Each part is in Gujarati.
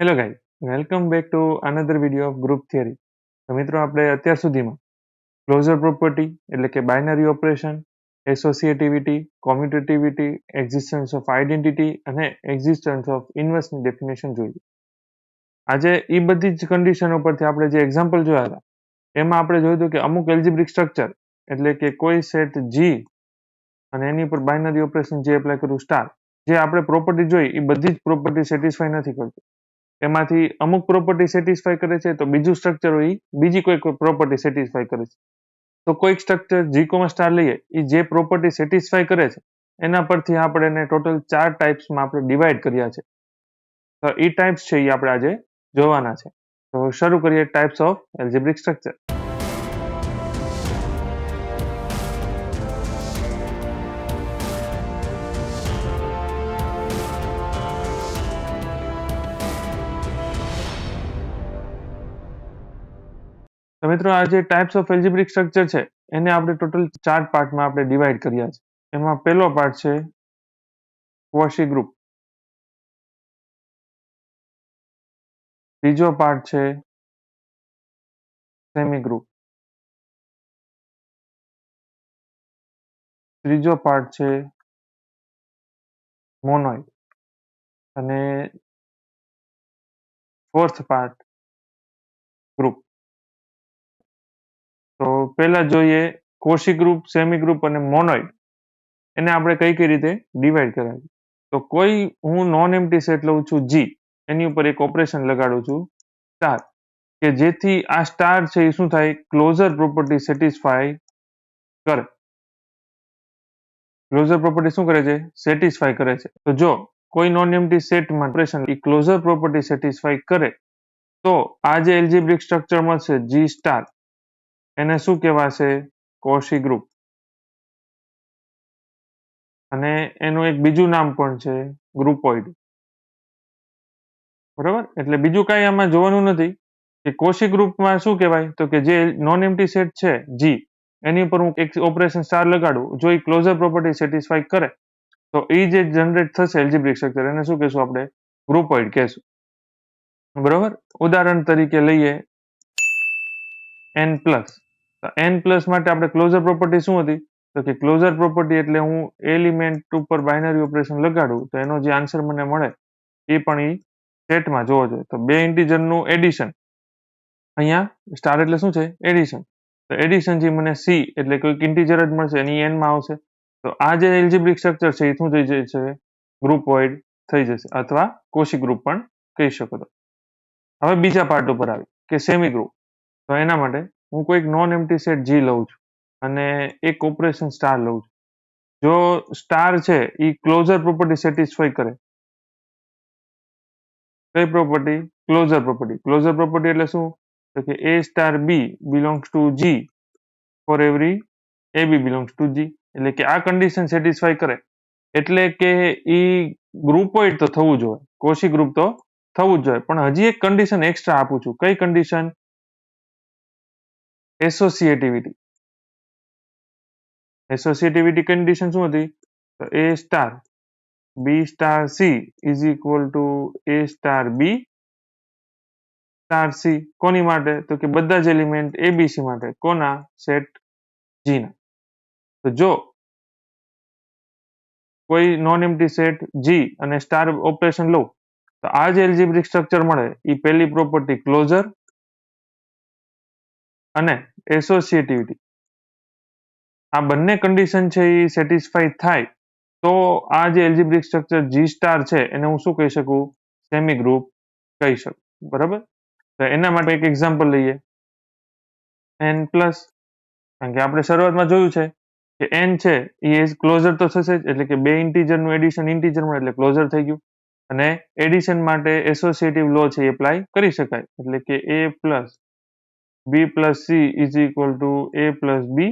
Hello guys, welcome back to another video of group theory. તો મિત્રો, આપણે અત્યાર સુધીમાં ક્લોઝર પ્રોપર્ટી એટલે કે binary operation, associativity, commutativity, existence of identity અને એક્ઝિસ્ટન્સ ઓફ ઇન્વર્સની ડેફિનેશન જોઈ. આજે એ બધી જ કન્ડિશનો પરથી આપણે જે એક્ઝામ્પલ જોયા હતા એમાં આપણે જોયું હતું કે અમુક એલ્જિબ્રિક સ્ટ્રક્ચર એટલે કે કોઈ સેટ જી અને એની ઉપર બાયનરી ઓપરેશન જે એપ્લાય કરવું સ્ટાર, જે આપણે પ્રોપર્ટી જોઈ એ બધી જ પ્રોપર્ટી સેટિસ્ફાય નથી કરતું. એમાંથી અમુક પ્રોપર્ટી સેટિસ્ફાય કરે છે તો બીજું સ્ટ્રક્ચર હોય બીજી કોઈ પ્રોપર્ટી સેટિસ્ફાય કરે છે. તો કોઈક સ્ટ્રક્ચર જી કોમા સ્ટાર લઈએ, એ જે પ્રોપર્ટી સેટિસ્ફાય કરે છે એના પરથી આપણે એને ટોટલ 4 ટાઈપ્સમાં આપણે ડિવાઈડ કર્યા છે. તો એ ટાઈપ્સ છે એ આપણે આજે જોવાના છે. તો શરૂ કરીએ ટાઈપ્સ ઓફ એલ્જિબ્રિક સ્ટ્રક્ચર. તો મિત્રો, આ જે ટાઈપ્સ ઓફ એલ્જિબ્રિક સ્ટ્રક્ચર છે એને આપણે ટોટલ 4 પાર્ટમાં આપણે ડિવાઈડ કર્યા છે. એમાં પહેલો પાર્ટ છે ક્વોશી ગ્રુપ, બીજો પાર્ટ છે સેમી ગ્રુપ, ત્રીજો પાર્ટ છે મોનોઇડ અને ફોર્થ પાર્ટ ગ્રુપ. તો પહેલા જોઈએ ક્વોશી ગ્રુપ, સેમી ગ્રુપ અને મોનોઇડ. એને આપણે કઈ રીતે ડિવાઈડ કરાવી. તો કોઈ હું નોન એમ્પ્ટી સેટ લઉં છું જી, એની ઉપર એક ઓપરેશન લગાડું છું સ્ટાર, કે જેથી આ સ્ટાર છે એ શું થાય, ક્લોઝર પ્રોપર્ટી સેટિસ્ફાય કરે. ક્લોઝર પ્રોપર્ટી શું કરે છે, સેટિસ્ફાય કરે છે. તો જો કોઈ નોન એમ્પ્ટી સેટમાં ઓપરેશન એ ક્લોઝર પ્રોપર્ટી સેટિસ્ફાય કરે તો આ જે એલ્જિબ્રિક સ્ટ્રક્ચર મળશે જી સ્ટાર, એને શું કહેવાશે, ક્વોશી ગ્રુપ. અને એનું એક બીજું નામ પણ છે ગ્રુપોઇડ. બરાબર, એટલે બીજું કાંઈ આમાં જોવાનું નથી કે ક્વોશી ગ્રુપમાં શું કહેવાય, તો કે જે નોન એમ્પ્ટી સેટ છે જી, એની ઉપર હું એક ઓપરેશન સ્ટાર લગાડું, જો એ ક્લોઝર પ્રોપર્ટી સેટિસ્ફાય કરે તો એ જે જનરેટ થશે એલ્જિબ્રિક સ્ટ્રક્ચર, એને શું કહેશું આપણે, ગ્રુપોઇડ કહેશું. બરાબર, ઉદાહરણ તરીકે લઈએ n પ્લસ. તો n પ્લસ માટે આપણે ક્લોઝર પ્રોપર્ટી શું હતી, તો કે ક્લોઝર પ્રોપર્ટી એટલે હું એલિમેન્ટ ઉપર બાયનરી ઓપરેશન લગાડું તો એનો જે આન્સર મને મળે એ પણ એ સેટમાં જોવો જોઈએ. તો બે ઇન્ટીજરનું એડિશન, અહીંયા સ્ટાર એટલે શું છે, એડિશન. તો એડિશન જે મને સી એટલે કોઈક ઇન્ટીજર જ મળશે એની n માં આવશે. તો આ જે એલ્જિબ્રિક સ્ટ્રક્ચર છે એ શું થઈ જશે, ગ્રુપોઇડ થઈ જશે, અથવા ક્વોશી ગ્રુપ પણ કહી શકો છો. હવે બીજા પાર્ટ ઉપર આવી કે સેમી ગ્રુપ. તો એના માટે હું કોઈક નોન એમ્પ્ટી સેટ જી લઉં છું અને એક ઓપરેશન સ્ટાર લઉં છું. જો સ્ટાર છે એ ક્લોઝર પ્રોપર્ટી સેટિસ્ફાય કરે, કઈ property, closure property. Closure property એટલે શું, તો કે a star b belongs to g for every ab belongs to g. એટલે કે આ કન્ડિશન સેટિસ્ફાય કરે એટલે કે ઈ ગ્રુપોઇડ તો થવું જોઈએ, ક્વોશી ગ્રુપ તો થવું જ જોઈએ. પણ હજી એક કન્ડિશન એક્સ્ટ્રા આપું છું. કઈ કન્ડિશન, એસોસિએટિવિટી. એસોસિએટિવિટી કન્ડિશન શું હતી, તો a star b star c is equal two a star b star c. કોની માટે, તો કે બધા જ એલિમેન્ટ abc માટે. કોના, સેટ g ના. તો જો કોઈ નોન એમ્પ્ટી સેટ જી અને સ્ટાર ઓપરેશન લઉં તો આ જે એલ્જિબ્રિક સ્ટ્રક્ચર મળે એ પહેલી પ્રોપર્ટી ક્લોઝર અને એસોસિએટિવિટી, આ બંને કન્ડિશન છે એ સેટિસ્ફાઈ થાય તો આ જે એલ્જિબ્રિક સ્ટ્રક્ચર જી સ્ટાર છે એને હું શું કહી શકું, સેમી ગ્રુપ કહી શકું. બરાબર, તો એના માટે એક એક્ઝામ્પલ લઈએ n પ્લસ. કારણ કે આપણે શરૂઆતમાં જોયું છે કે n છે એ ક્લોઝર તો થશે જ, એટલે કે બે ઇન્ટીજરનું એડિશન ઇન્ટીજરમાં એટલે ક્લોઝર થઈ ગયું. અને એડિશન માટે એસોસિએટિવ લો છે એ એપ્લાય કરી શકાય, એટલે કે a plus b plus c is equal two a plus b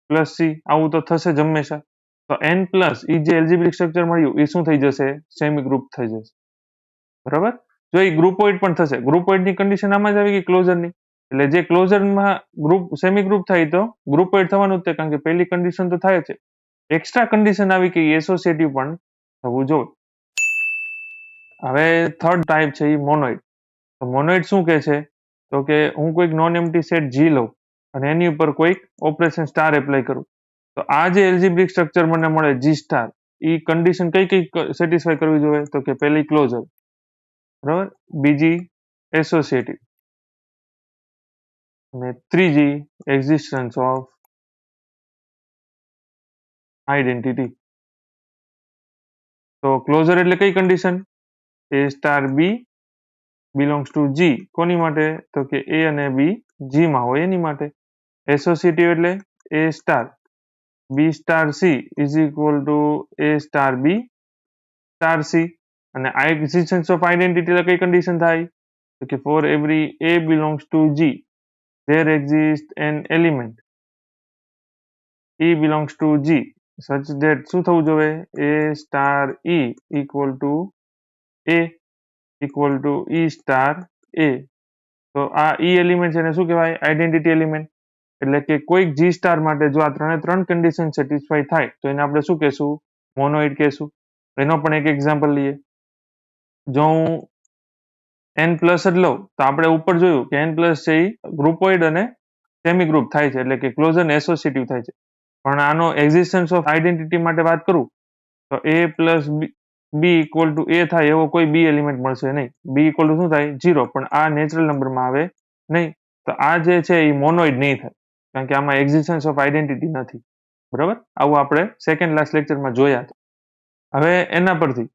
plus c. આવું તો થશે જ હંમેશા. તો n પ્લસ એ જે એલ્જિબ્રિક સ્ટ્રક્ચર મળ્યું એ શું થઈ જશે, સેમી ગ્રુપ થઈ જશે. બરાબર, જો એ ગ્રુપોઇડ પણ થશે. ગ્રુપોઇડની કન્ડિશન આમાં જ આવી ગઈ ક્લોઝરની, એટલે જે ક્લોઝરમાં ગ્રુપ સેમી ગ્રુપ થાય તો ગ્રુપોઇડ થવાનું જ છે, કારણ કે પહેલી કન્ડિશન તો થાય છે. એક્સ્ટ્રા કન્ડિશન આવી કે એસોસિએટિવ પણ થવું જોઈએ. હવે થર્ડ ટાઈપ છે એ મોનોઇડ. તો મોનોઇડ શું કહે છે તો કે હું કોઈક નોન એમ્પ્ટી સેટ જી લઉં અને એની ઉપર કોઈક ઓપરેશન સ્ટાર એપ્લાય કરું તો આ જે એલ્જિબ્રિક સ્ટ્રક્ચર મને મળે જી સ્ટાર એ કન્ડિશન કઈ કઈ સેટિસ્ફાય કરવી જોઈએ તો કે પહેલી ક્લોઝર બરાબર બીજી એસોસિએટિવ અને ત્રીજી એક્ઝિસ્ટન્સ ઓફ આઈડેન્ટિટી તો ક્લોઝર એટલે કઈ condition A star B belongs to G કોની માટે તો કે એ અને બી જી માં હોય એની માટે એસોસિએટિવ એટલે A star B star C is equal to A star B star C અને આ એક્ઝિસ્ટન્સ ઓફ આઈડેન્ટિટી એટલે કઈ કન્ડિશન થાય તો કે for every A belongs to G there exists an element e belongs to g such that શું થવું જોઈએ a star e equal to a equal to e star a તો આ e એલિમેન્ટ છે એને શું કહેવાય આઈડેન્ટિટી એલિમેન્ટ એટલે કે કોઈક g સ્ટાર માટે જો આ ત્રણે ત્રણ કન્ડિશન સેટિસ્ફાય થાય તો એને આપણે શું કહેશું મોનોઇડ કહેશું એનો પણ એક એક્ઝામ્પલ લઈએ જો હું n પ્લસ જ લઉં તો આપણે ઉપર જોયું કે n પ્લસ છે એ ગ્રુપોઇડ અને સેમી ગ્રુપ થાય છે એટલે કે ક્લોઝર ને એસોસિએટિવ થાય છે પણ આનો એક્ઝિસ્ટન્સ ઓફ આઈડેન્ટિટી માટે વાત કરું તો a plus B equal to A થાય એવો કોઈ બી એલિમેન્ટ મળશે નહીં બી ઇક્વલ ટુ શું થાય 0 પણ આ નેચરલ નંબરમાં આવે નહીં તો આ જે છે એ મોનોઇડ નહીં થાય કારણ કે આમાં એક્ઝિસ્ટન્સ ઓફ આઈડેન્ટિટી નથી બરાબર આવું આપણે સેકન્ડ લાસ્ટ લેક્ચરમાં જોયા હવે એના પરથી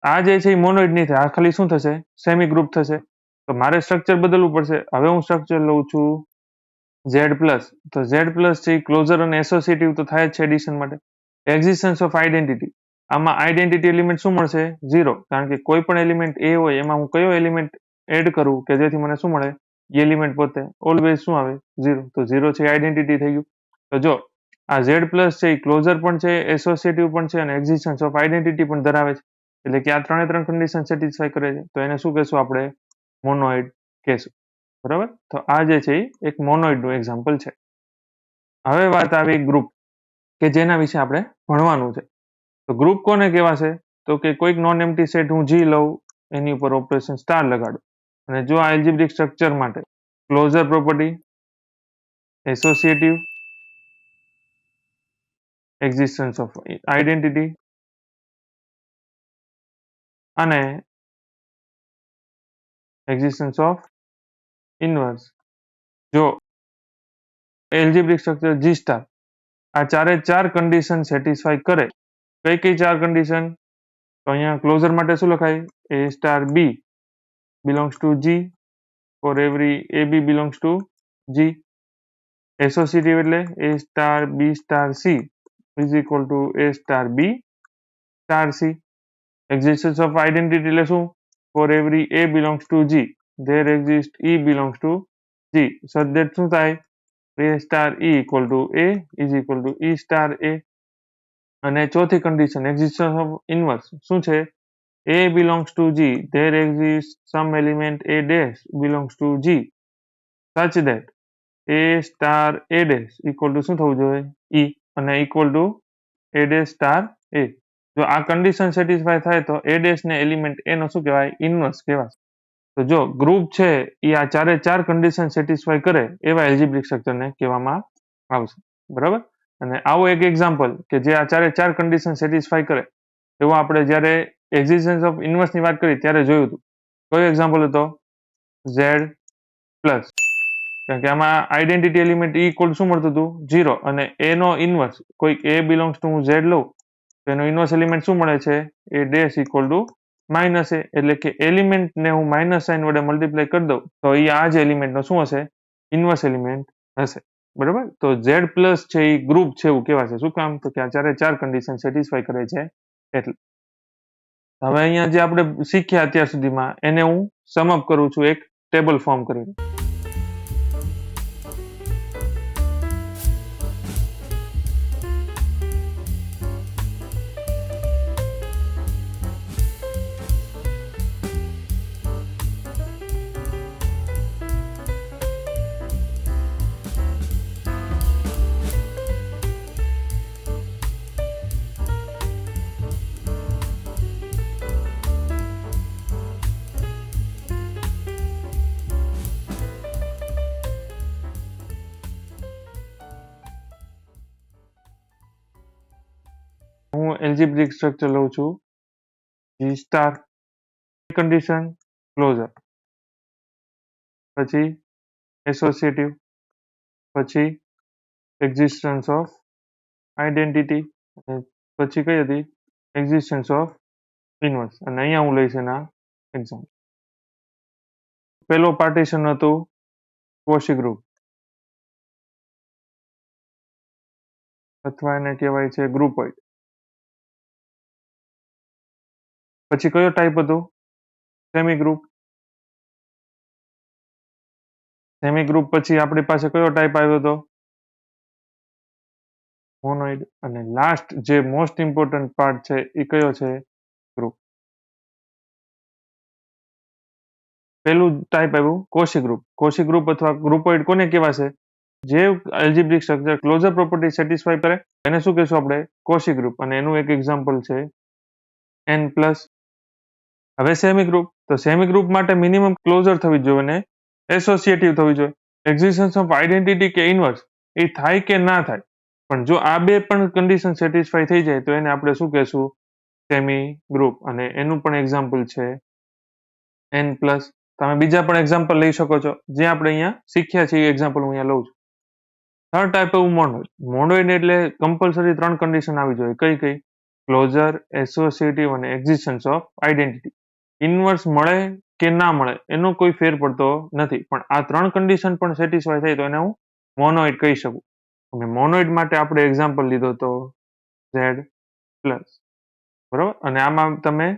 આ જે છે એ મોનોઇડ નહીં થાય આ ખાલી શું થશે સેમી ગ્રુપ થશે તો મારે સ્ટ્રક્ચર બદલવું પડશે હવે હું સ્ટ્રક્ચર લઉં છું ઝેડ પ્લસ તો ઝેડ પ્લસ છે ક્લોઝર અને એસોસિએટિવ તો થાય જ છે એડિશન માટે એક્ઝિસ્ટન્સ ઓફ આઈડેન્ટિટી આમાં આઈડેન્ટિટી એલિમેન્ટ શું મળશે 0 કારણ કે કોઈ પણ એલિમેન્ટ એ હોય એમાં હું કયો એલિમેન્ટ એડ કરું કે જેથી મને શું મળે એ એલિમેન્ટ પોતે ઓલવેઝ શું આવે 0 તો 0 છે આઈડેન્ટિટી થઈ ગયું તો જો આ ઝેડ પ્લસ છે એ ક્લોઝર પણ છે એસોસિએટિવ પણ છે અને એક્ઝિસ્ટન્સ ઓફ આઈડેન્ટિટી પણ ધરાવે છે એટલે કે આ ત્રણે ત્રણ કન્ડિશન સેટિસ્ફાય કરે છે તો એને શું કહેશું આપણે મોનોઇડ કહેશું બરાબર તો આ જે છે એ એક મોનોઇડનું એક્ઝામ્પલ છે હવે વાત આવી ગ્રુપ કે જેના વિશે આપણે ભણવાનું છે તો ગ્રુપ કોને કહેવાશે તો કે કોઈક નોન એમ્પ્ટી સેટ હું જી લઉં એની ઉપર ઓપરેશન સ્ટાર લગાડું અને જો આ એલ્જિબ્રિક સ્ટ્રક્ચર માટે closure property associative existence of identity અને એક્ઝિસ્ટન્સ ઓફ ઇનવર્સ જો એલ્જિબ્રિક સ્ટ્રક્ચર જી સ્ટાર આ ચારે ચાર કન્ડિશન સેટિસ્ફાય કરે કઈ કઈ ચાર કન્ડિશન તો અહીંયા ક્લોઝર માટે શું લખાય A star B belongs to G for every A B belongs to G associative એટલે A star B star C is equal to A star B star C existence of identity એટલે શું for every A belongs to G there exists e belongs to g so that શું થાય a star e equal to a is equal to e star a અને ચોથી કન્ડિશન એક્ઝિસ્ટન્સ ઓફ ઇનવર્સ શું છે a belongs to g there exists some element a dash belongs to g such that a star a dash equal to શું થવું જોઈએ e અને equal to a dash star a જો આ કન્ડિશન સેટિસ્ફાય થાય તો a dash ને એલિમેન્ટ a નો શું કહેવાય ઇનવર્સ કહેવાય તો જો ગ્રુપ છે એ આ ચારે ચાર કન્ડિશન સેટિસ્ફાય કરે એવા એલ્જિબ્રિક સ્ટ્રક્ચરને કહેવામાં આવશે બરાબર અને આવો એક એક્ઝામ્પલ કે જે આ ચારે ચાર કન્ડિશન સેટિસ્ફાય કરે એવો આપણે જ્યારે એક્ઝિસ્ટન્સ ઓફ ઇનવર્સની વાત કરી ત્યારે જોયું હતું કયો એક્ઝામ્પલ હતો ઝેડ પ્લસ કારણ કે આમાં આઈડેન્ટિટી એલિમેન્ટ ઇક્વલ શું મળતું હતું 0 અને એ નો ઇનવર્સ કોઈક એ બિલોંગ્સ ટુ હું ઝેડ લઉં તો એનો ઇનવર્સ એલિમેન્ટ શું મળે છે A dash equal to minus A એટલે કે એલિમેન્ટ ને હું માઇનસ સાઇન વડે મલ્ટીપ્લાય કરી દઉં તો એ આ જ એલિમેન્ટ નો શું હશે ઇનવર્સ એલિમેન્ટ હશે બરાબર તો ઝેડ પ્લસ છે એ ગ્રુપ છે એવું કહેવાશે શું કામ તો કે આ ચારે ચાર કન્ડિશન સેટિસ્ફાય કરે છે એટલે હવે અહીંયા જે આપણે શીખ્યા અત્યાર સુધીમાં એને હું સમઅપ કરું છું એક ટેબલ ફોર્મ કરીને એનું એલ્જિબ્રિક સ્ટ્રક્ચર લઉં છું G સ્ટાર કન્ડિશન ક્લોઝર, પછી એસોસિએટિવ, પછી એક્ઝિસ્ટન્સ ઓફ આઈડેન્ટિટી, અને પછી કઈ હતી એક્ઝિસ્ટન્સ ઓફ ઇનવર્સ. અને અહીંયા હું લઈશ એના એક્ઝામ્પલ. પેલો પાર્ટીશન હતું કોશી ગ્રુપ અથવા એને કહેવાય છે ગ્રુપોઇડ. પછી કયો ટાઈપ હતો સેમી ગ્રુપ. સેમી ગ્રુપ પછી આપણી પાસે કયો ટાઈપ આવ્યો હતો મોનોઇડ. અને લાસ્ટ જે મોસ્ટ ઇમ્પોર્ટન્ટ પાર્ટ છે એ કયો છે ગ્રુપ. પેલું ટાઈપ આવ્યું કોશી ગ્રુપ. કોશી ગ્રુપ અથવા ગ્રુપોઇડ કોને કહેવાશે જે algebraic structure closure property satisfy કરે એને શું કહેશું આપણે કોશી ગ્રુપ. અને એનું એક એક્ઝામ્પલ છે n+. હવે સેમી ગ્રુપ, તો સેમી ગ્રુપ માટે મિનિમમ ક્લોઝર થવી જોઈએ અને એસોસિએટિવ થવી જોઈએ. એક્ઝિસ્ટન્સ ઓફ આઈડેન્ટિટી કે ઇનવર્સ એ થાય કે ના થાય, પણ જો આ બે પણ કન્ડિશન સેટિસ્ફાય થઈ જાય તો એને આપણે શું કહેશું સેમી ગ્રુપ. અને એનું પણ એક્ઝામ્પલ છે n+. તમે બીજા પણ એક્ઝામ્પલ લઈ શકો છો જે આપણે અહીંયા શીખ્યા છીએ એક્ઝામ્પલ હું અહીંયા લઉં છું. થર્ડ ટાઈપ એવું મોનોઇડ. મોનોઇડ એટલે કમ્પલસરી 3 કન્ડિશન આવી જોઈએ. કઈ કઈ ક્લોઝર, એસોસિએટિવ અને એક્ઝિસ્ટન્સ ઓફ આઈડેન્ટિટી. ઇનવર્સ મળે કે ના મળે એનો કોઈ ફેર પડતો નથી, પણ આ 3 કન્ડિશન પણ સેટિસ્ફાય થાય તો એને હું મોનોઇડ કહી શકું. અને મોનોઇડ માટે આપણે એક્ઝામ્પલ લીધો તો Z+. બરોબર. અને આમાં તમે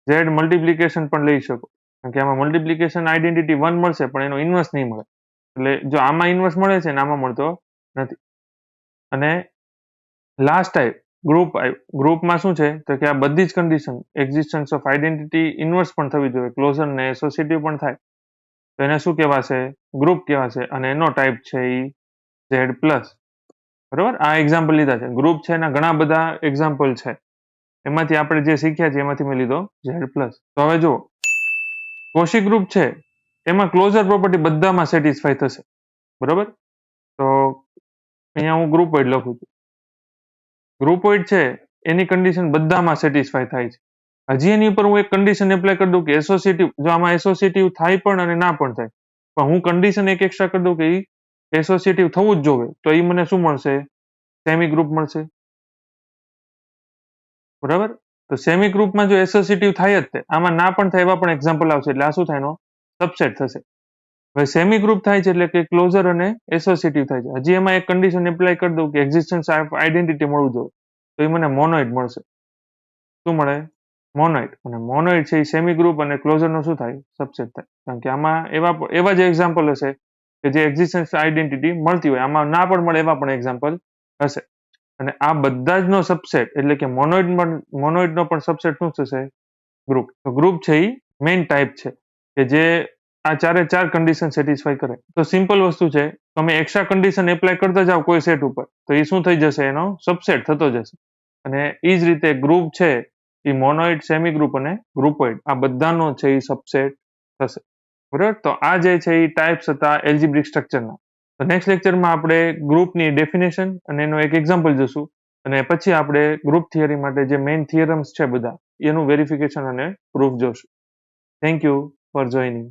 Z મલ્ટિપ્લિકેશન પણ લઈ શકો, કારણ કે આમાં મલ્ટિપ્લિકેશન આઈડેન્ટિટી 1 મળશે પણ એનો ઇનવર્સ નહીં મળે. એટલે જો આમાં ઇનવર્સ મળે છે ને આમાં મળતો નથી. અને લાસ્ટ ટાઈપ ગ્રુપ. ગ્રુપમાં શું છે તો કે આ બધી જ condition existence of identity inverse પણ થવી જોઈએ, ક્લોઝર ને એસોસિએટિવ પણ થાય તો એને શું કહેવાશે ગ્રુપ કહેવાશે. અને એનો ટાઈપ છે એ Z+. બરોબર. આ એક્ઝામ્પલ લીધા છે. ગ્રુપ છે એના ઘણા બધા એક્ઝામ્પલ છે, એમાંથી આપણે જે શીખ્યા છે એમાંથી મેં લીધો Z+. તો હવે જુઓ કોશી ગ્રુપ છે એમાં ક્લોઝર પ્રોપર્ટી બધામાં સેટિસ્ફાય થશે. બરોબર. તો અહીંયા હું ગ્રુપોઇડ લખું છું. ગ્રુપોઇડ છે એની કન્ડિશન બધામાં સેટિસ્ફાય થાય છે. હજી એની ઉપર હું એક કન્ડિશન એપ્લાય કરી દઉં કે એસોસિએટિવ, જો આમાં એસોસિએટિવ થાય પણ અને ના પણ થાય, પણ હું કન્ડિશન એક એક્સ્ટ્રા કરી દઉં કે એસોસિએટિવ થવું જ જોવે, તો એ મને શું મળશે સેમી ગ્રુપ મળશે. બરાબર. તો સેમી ગ્રુપમાં જો એસોસિએટિવ થાય જ તે, આમાં ના પણ થાય એવા પણ એક્ઝામ્પલ આવશે, એટલે આ શું થાય એનો સબસેટ થશે. હવે સેમી ગ્રુપ થાય છે એટલે કે ક્લોઝર અને એસોસિએટિવ થાય છે. હજી એમાં એક કન્ડિશન એપ્લાય કરી દઉં કે એક્ઝિસ્ટન્સ ઓફ આઈડેન્ટિટી મળવું જોઈએ, તો એ મને મોનોઇડ મળશે. શું મળે મોનોઇડ. અને મોનોઇડ છે એ સેમી ગ્રુપ અને ક્લોઝરનો શું થાય સબસેટ થાય, કારણ કે આમાં એવા જ એક્ઝામ્પલ હશે કે જે એક્ઝિસ્ટન્સ આઈડેન્ટિટી મળતી હોય, આમાં ના પણ મળે એવા પણ એક્ઝામ્પલ હશે. અને આ બધા જ નો સબસેટ એટલે કે મોનોઇડનો પણ સબસેટ શું થશે ગ્રુપ. તો ગ્રુપ છે એ મેઇન ટાઈપ છે કે જે આ 4 કન્ડિશન સેટિસ્ફાય કરે. તો સિમ્પલ વસ્તુ છે, તમે એક્સ્ટ્રા કન્ડિશન એપ્લાય કરતા જાઓ કોઈ સેટ ઉપર તો એ શું થઈ જશે એનો સબસેટ થતો જશે. અને એ જ રીતે ગ્રુપ છે એ મોનોઇડ, સેમી ગ્રુપ અને ગ્રુપોઇડ આ બધાનો છે એ સબસેટ થશે. બરાબર. તો આ જે છે એ ટાઈપ્સ હતા એલ્જિબ્રિક સ્ટ્રક્ચરના. તો નેક્સ્ટ લેક્ચરમાં આપણે ગ્રુપની ડેફિનેશન અને એનો એક એક્ઝામ્પલ જોશું, અને પછી આપણે ગ્રુપ થિયરી માટે જે મેઇન થિયરમ્સ છે બધા એનું વેરિફિકેશન અને પ્રૂફ જોશું. Thank you for joining.